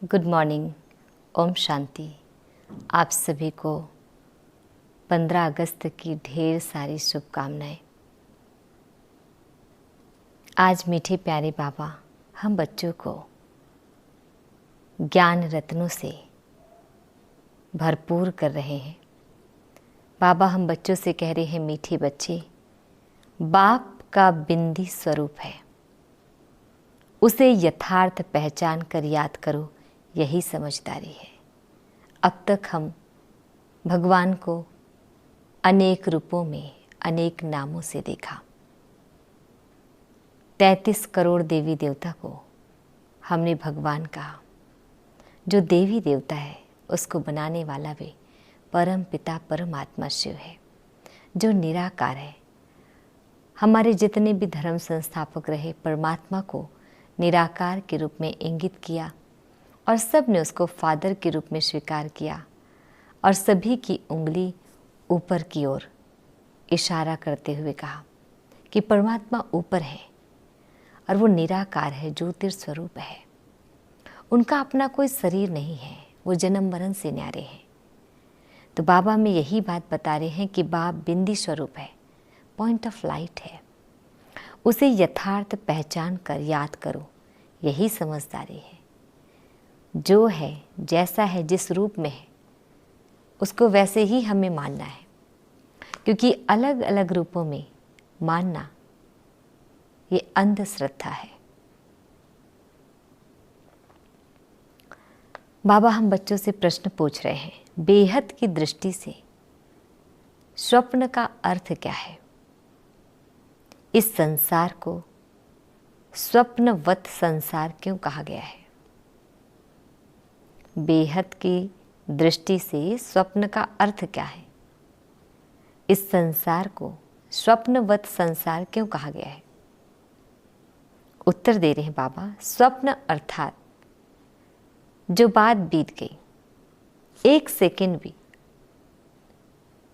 Good morning. Om Shanti. आप सभी को 15 अगस्त की ढेर सारी शुभकामनाएं। आज मीठे प्यारे बाबा हम बच्चों को ज्ञान रत्नों से भरपूर कर रहे हैं। बाबा हम बच्चों से कह रहे हैं, मीठे बच्चे, बाप का बिंदी स्वरूप है, उसे यथार्थ पहचान कर याद करो, यही समझदारी है। अब तक हम भगवान को अनेक रूपों में, अनेक नामों से देखा। 33 करोड़ देवी देवता को हमने भगवान कहा। जो देवी देवता है उसको बनाने वाला भी परम पिता परमात्मा शिव है, जो निराकार है। हमारे जितने भी धर्म संस्थापक रहे, परमात्मा को निराकार के रूप में इंगित किया और सब ने उसको फादर के रूप में स्वीकार किया और सभी की उंगली ऊपर की ओर इशारा करते हुए कहा कि परमात्मा ऊपर है और वो निराकार है, ज्योतिर्स्वरूप है। उनका अपना कोई शरीर नहीं है, वो जन्म मरण से न्यारे हैं। तो बाबा में यही बात बता रहे हैं कि बाप बिंदी स्वरूप है, पॉइंट ऑफ लाइट है, उसे यथार्थ पहचान कर याद करो, यही समझदारी है। जो है, जैसा है, जिस रूप में है, उसको वैसे ही हमें मानना है, क्योंकि अलग अलग रूपों में मानना ये अंधश्रद्धा है। बाबा हम बच्चों से प्रश्न पूछ रहे हैं, बेहद की दृष्टि से स्वप्न का अर्थ क्या है? इस संसार को स्वप्नवत संसार क्यों कहा गया है? बेहद की दृष्टि से स्वप्न का अर्थ क्या है? इस संसार को स्वप्नवत संसार क्यों कहा गया है? उत्तर दे रहे हैं बाबा, स्वप्न अर्थात जो बात बीत गई, एक सेकंड भी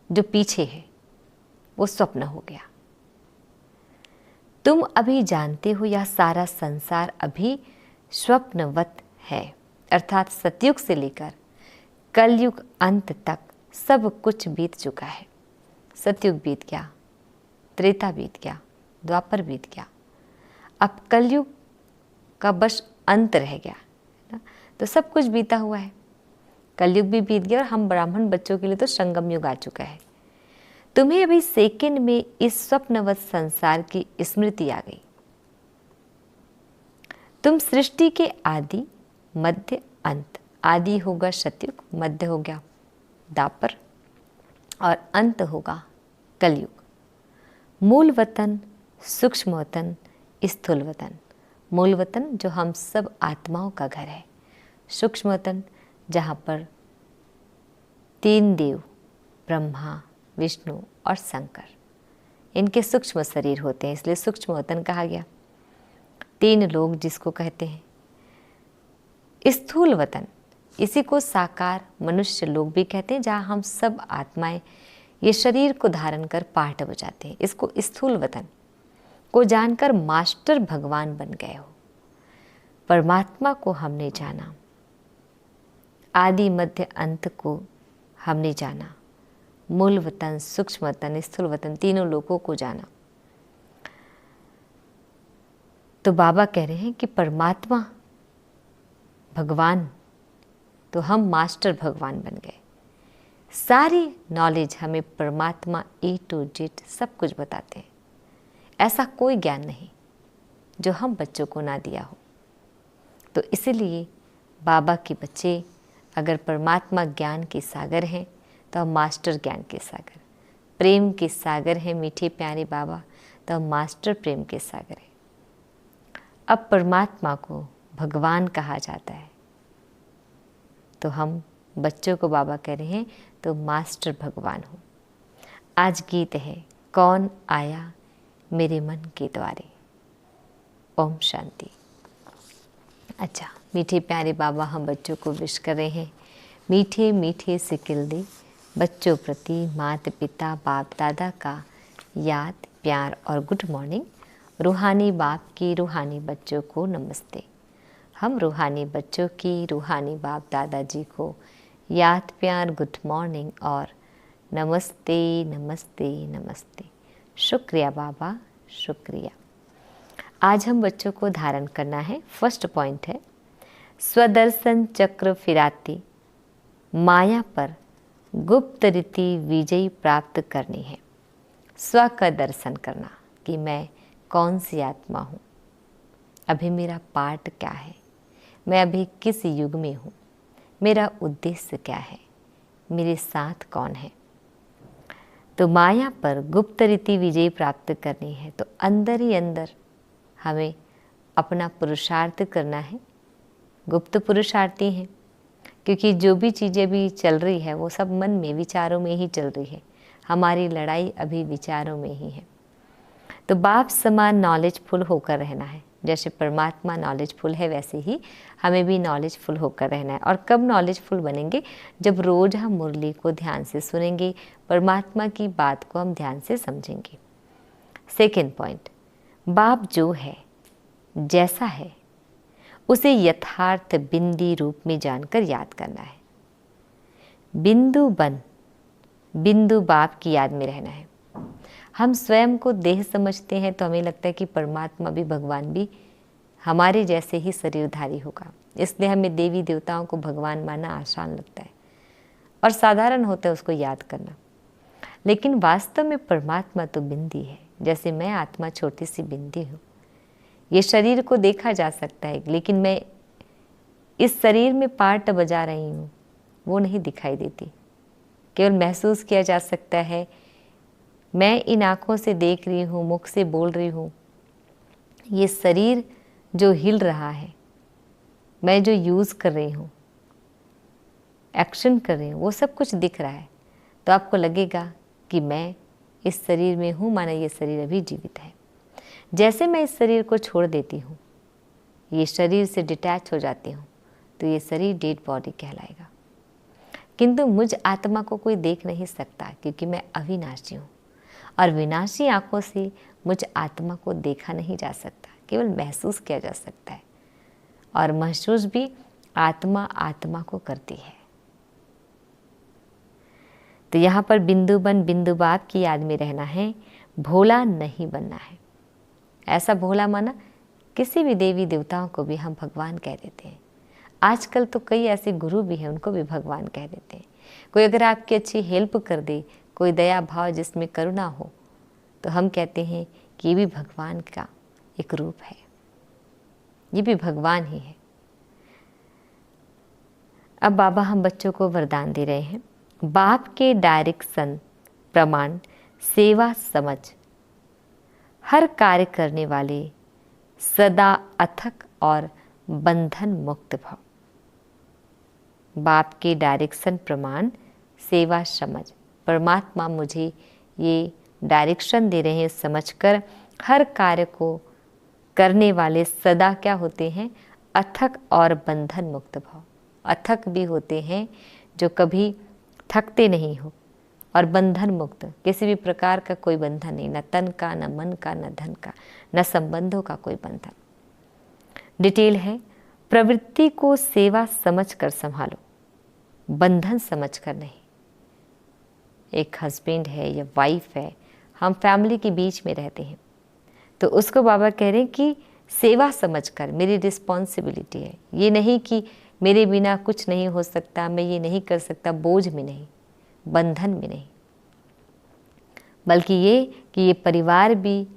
जो पीछे है वो स्वप्न हो गया। तुम अभी जानते हो यह सारा संसार अभी स्वप्नवत है, अर्थात सतयुग से लेकर कलयुग अंत तक सब कुछ बीत चुका है। सतयुग बीत गया, त्रेता बीत गया, द्वापर बीत गया, अब कलयुग का बस अंत रह गया ना। तो सब कुछ बीता हुआ है, कलयुग भी बीत गया और हम ब्राह्मण बच्चों के लिए तो संगम युग आ चुका है। तुम्हें अभी सेकंड में इस स्वप्नवत संसार की स्मृति आ गई। तुम सृष्टि के आदि, मध्य, अंत, आदि होगा सतयुग, मध्य हो गया दापर और अंत होगा कलयुग। मूल वतन, सूक्ष्म वतन, स्थूल वतन। मूल वतन जो हम सब आत्माओं का घर है, सूक्ष्म वतन जहाँ पर 3 देव ब्रह्मा, विष्णु और शंकर, इनके सूक्ष्म शरीर होते हैं, इसलिए सूक्ष्म वतन कहा गया। 3 लोग जिसको कहते हैं। स्थूल वतन, इसी को साकार मनुष्य लोग भी कहते हैं, जहाँ हम सब आत्माएं ये शरीर को धारण कर पाठ बजाते हैं। इसको स्थूल वतन को जानकर मास्टर भगवान बन गए हो। परमात्मा को हमने जाना, आदि मध्य अंत को हमने जाना, मूल वतन, सूक्ष्म वतन, स्थूल वतन, तीनों लोगों को जाना। तो बाबा कह रहे हैं कि परमात्मा भगवान, तो हम मास्टर भगवान बन गए। सारी नॉलेज हमें परमात्मा A to Z सब कुछ बताते हैं। ऐसा कोई ज्ञान नहीं जो हम बच्चों को ना दिया हो। तो इसलिए बाबा के बच्चे अगर परमात्मा ज्ञान के सागर हैं तो हम मास्टर ज्ञान के सागर, प्रेम के सागर हैं मीठे प्यारे बाबा, तो हम मास्टर प्रेम के सागर हैं। अब परमात्मा को भगवान कहा जाता है, तो हम बच्चों को बाबा कह रहे हैं तो मास्टर भगवान हो। आज गीत है, कौन आया मेरे मन के द्वारे। ओम शांति। अच्छा, मीठे प्यारे बाबा हम बच्चों को विश कर रहे हैं, मीठे मीठे सिकिल दे बच्चों प्रति माता पिता बाप दादा का याद, प्यार और गुड मॉर्निंग। रूहानी बाप की रूहानी बच्चों को नमस्ते। हम रूहानी बच्चों की, रूहानी बाप दादाजी को याद, प्यार, गुड मॉर्निंग और नमस्ते नमस्ते नमस्ते। शुक्रिया बाबा, शुक्रिया। आज हम बच्चों को धारण करना है। फर्स्ट पॉइंट है, स्वदर्शन चक्र फिराती माया पर गुप्त रीति विजय प्राप्त करनी है। स्व का दर्शन करना कि मैं कौन सी आत्मा हूँ, अभी मेरा पार्ट क्या है, मैं अभी किस युग में हूँ, मेरा उद्देश्य क्या है, मेरे साथ कौन है। तो माया पर गुप्त रीति विजय प्राप्त करनी है तो अंदर ही अंदर हमें अपना पुरुषार्थ करना है। गुप्त पुरुषार्थी हैं, क्योंकि जो भी चीज़ें भी चल रही है वो सब मन में, विचारों में ही चल रही है। हमारी लड़ाई अभी विचारों में ही है। तो बाप समान नॉलेजफुल होकर रहना है। जैसे परमात्मा नॉलेजफुल है, वैसे ही हमें भी नॉलेजफुल होकर रहना है। और कब नॉलेजफुल बनेंगे? जब रोज़ हम मुरली को ध्यान से सुनेंगे, परमात्मा की बात को हम ध्यान से समझेंगे। सेकेंड पॉइंट, बाप जो है, जैसा है, उसे यथार्थ बिंदी रूप में जानकर याद करना है। बिंदु बन, बिंदु बाप की याद में रहना है। हम स्वयं को देह समझते हैं तो हमें लगता है कि परमात्मा भी, भगवान भी हमारे जैसे ही शरीरधारी होगा, इसलिए हमें देवी देवताओं को भगवान मानना आसान लगता है और साधारण होता है उसको याद करना। लेकिन वास्तव में परमात्मा तो बिंदी है। जैसे मैं आत्मा छोटी सी बिंदी हूँ, ये शरीर को देखा जा सकता है, लेकिन मैं इस शरीर में पार्ट बजा रही हूँ वो नहीं दिखाई देती, केवल महसूस किया जा सकता है। मैं इन आँखों से देख रही हूँ, मुख से बोल रही हूँ, ये शरीर जो हिल रहा है, मैं जो यूज़ कर रही हूँ, एक्शन कर रही हूँ, वो सब कुछ दिख रहा है। तो आपको लगेगा कि मैं इस शरीर में हूँ, माना ये शरीर अभी जीवित है। जैसे मैं इस शरीर को छोड़ देती हूँ, ये शरीर से डिटैच हो जाती हूँ, तो ये शरीर डेड बॉडी कहलाएगा। किंतु मुझ आत्मा को कोई देख नहीं सकता, क्योंकि मैं अविनाशी हूँ और विनाशी आँखों से मुझ आत्मा को देखा नहीं जा सकता, केवल महसूस किया जा सकता है। और महसूस भी आत्मा आत्मा को करती है। तो यहाँ पर बिंदु बन, बिंदु बाप की याद में रहना है। भोला नहीं बनना है। ऐसा भोला माना किसी भी देवी देवताओं को भी हम भगवान कह देते हैं। आजकल तो कई ऐसे गुरु भी हैं, उनको भी भगवान कह देते हैं। कोई अगर आपकी अच्छी हेल्प कर दे, कोई दया भाव जिसमें करुणा हो, तो हम कहते हैं कि ये भी भगवान का एक रूप है, ये भी भगवान ही है। अब बाबा हम बच्चों को वरदान दे रहे हैं। बाप के डायरेक्शन, प्रमाण, सेवा, समझ, हर कार्य करने वाले सदा अथक और बंधन मुक्त भव। बाप के डायरेक्शन, प्रमाण, सेवा, समझ, परमात्मा मुझे ये डायरेक्शन दे रहे हैं, समझकर हर कार्य को करने वाले सदा क्या होते हैं? अथक और बंधन मुक्त भव। अथक भी होते हैं जो कभी थकते नहीं हो, और बंधन मुक्त, किसी भी प्रकार का कोई बंधन नहीं, न तन का, न मन का, न धन का, न संबंधों का कोई बंधन। डिटेल है, प्रवृत्ति को सेवा समझकर संभालो, बंधन समझकर नहीं। एक हस्बैंड है या वाइफ है, हम फैमिली के बीच में रहते हैं, तो उसको बाबा कह रहे हैं कि सेवा समझकर, मेरी रिस्पॉन्सिबिलिटी है। ये नहीं कि मेरे बिना कुछ नहीं हो सकता, मैं ये नहीं कर सकता, बोझ में नहीं, बंधन में नहीं, बल्कि ये कि ये परिवार भी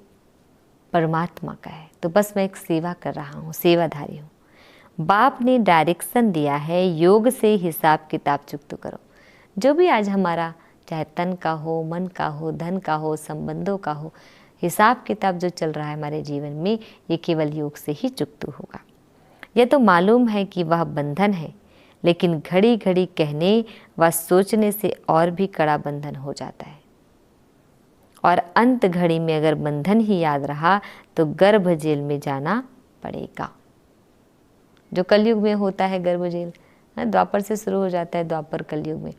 परमात्मा का है, तो बस मैं एक सेवा कर रहा हूँ, सेवाधारी हूँ। बाप ने डायरेक्शन दिया है, योग से हिसाब किताब चुकता करो। जो भी आज हमारा, चाहे तन का हो, मन का हो, धन का हो, संबंधों का हो, हिसाब किताब जो चल रहा है हमारे जीवन में, ये केवल योग से ही चुकता होगा। यह तो मालूम है कि वह बंधन है, लेकिन घड़ी घड़ी कहने व सोचने से और भी कड़ा बंधन हो जाता है। और अंत घड़ी में अगर बंधन ही याद रहा तो गर्भ जेल में जाना पड़ेगा। जो कलयुग में होता है गर्भ जेल, द्वापर से शुरू हो जाता है, द्वापर कलयुग में,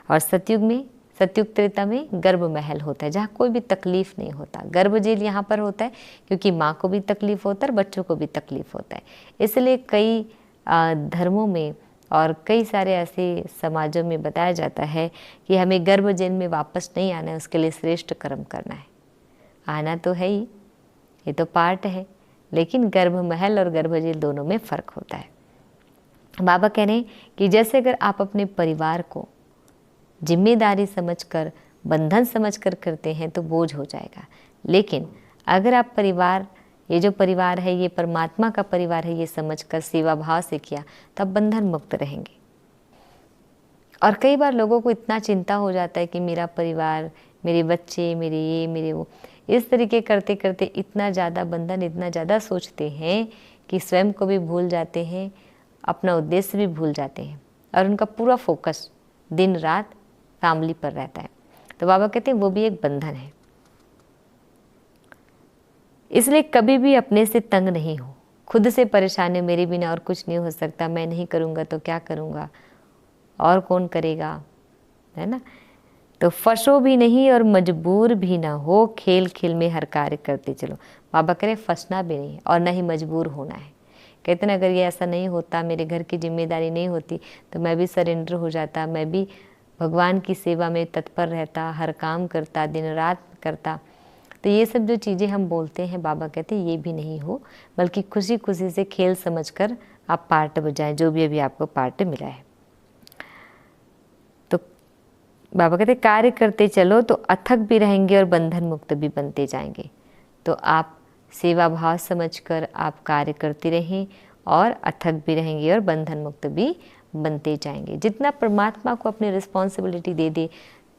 और सतयुग में सतयुग त्रेता में गर्भ महल होता है, जहाँ कोई भी तकलीफ नहीं होता। गर्भ जेल यहाँ पर होता है क्योंकि माँ को भी तकलीफ होता है और बच्चों को भी तकलीफ होता है। इसलिए कई धर्मों में और कई सारे ऐसे समाजों में बताया जाता है कि हमें गर्भ जेल में वापस नहीं आना है, उसके लिए श्रेष्ठ कर्म करना है। आना तो है ही, ये तो पार्ट है, लेकिन गर्भ महल और गर्भ जेल दोनों में फ़र्क होता है। बाबा कह रहे हैं कि जैसे अगर आप अपने परिवार को जिम्मेदारी समझकर, बंधन समझकर करते हैं तो बोझ हो जाएगा, लेकिन अगर आप परिवार, ये जो परिवार है ये परमात्मा का परिवार है, ये समझकर सेवा भाव से किया तो आप बंधन मुक्त रहेंगे। और कई बार लोगों को इतना चिंता हो जाता है कि मेरा परिवार, मेरे बच्चे, मेरे ये, मेरे वो, इस तरीके करते करते इतना ज़्यादा बंधन, इतना ज़्यादा सोचते हैं कि स्वयं को भी भूल जाते हैं, अपना उद्देश्य भी भूल जाते हैं और उनका पूरा फोकस दिन रात फैमिली पर रहता है। तो बाबा कहते हैं वो भी एक बंधन है। इसलिए कभी भी अपने से तंग नहीं हो, खुद से परेशान है, मेरे बिना और कुछ नहीं हो सकता, मैं नहीं करूँगा तो क्या करूँगा, और कौन करेगा, है ना। तो फंसो भी नहीं और मजबूर भी ना हो, खेल खेल में हर कार्य करते चलो। बाबा कह रहे फंसना भी नहीं और ना ही मजबूर होना है। कहते ना अगर ये ऐसा नहीं होता, मेरे घर की जिम्मेदारी नहीं होती तो मैं भी सरेंडर हो जाता, मैं भी भगवान की सेवा में तत्पर रहता, हर काम करता, दिन रात करता। तो ये सब जो चीज़ें हम बोलते हैं, बाबा कहते हैं ये भी नहीं हो, बल्कि खुशी खुशी से खेल समझकर आप पार्ट बजाएं, जो भी अभी आपको पार्ट मिला है। तो बाबा कहते कार्य करते चलो तो अथक भी रहेंगे और बंधन मुक्त भी बनते जाएंगे। तो आप सेवा भाव समझकर आप कार्य करते रहें और अथक भी रहेंगे और बंधन मुक्त भी बनते जाएंगे। जितना परमात्मा को अपनी रिस्पॉन्सिबिलिटी दे दे,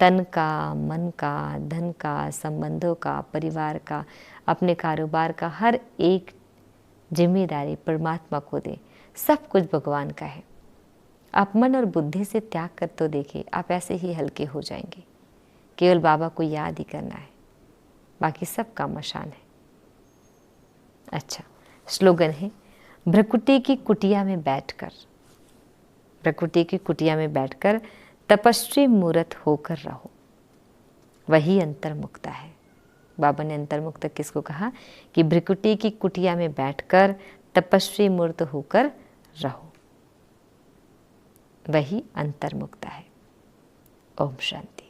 तन का, मन का, धन का, संबंधों का, परिवार का, अपने कारोबार का, हर एक जिम्मेदारी परमात्मा को दे, सब कुछ भगवान का है। आप मन और बुद्धि से त्याग कर तो देखिए, आप ऐसे ही हल्के हो जाएंगे। केवल बाबा को याद ही करना है, बाकी सब काम आसान है। अच्छा, स्लोगन है, भ्रकुटी की कुटिया में बैठकर, प्रकृति की कुटिया में बैठकर तपस्वी मूर्त होकर रहो, वही अंतर्मुक्त है। बाबा ने अंतर्मुक्त किसको कहा कि भ्रकुटी की कुटिया में बैठकर तपस्वी मूर्त होकर रहो, वही अंतर्मुक्त है। ओम शांति।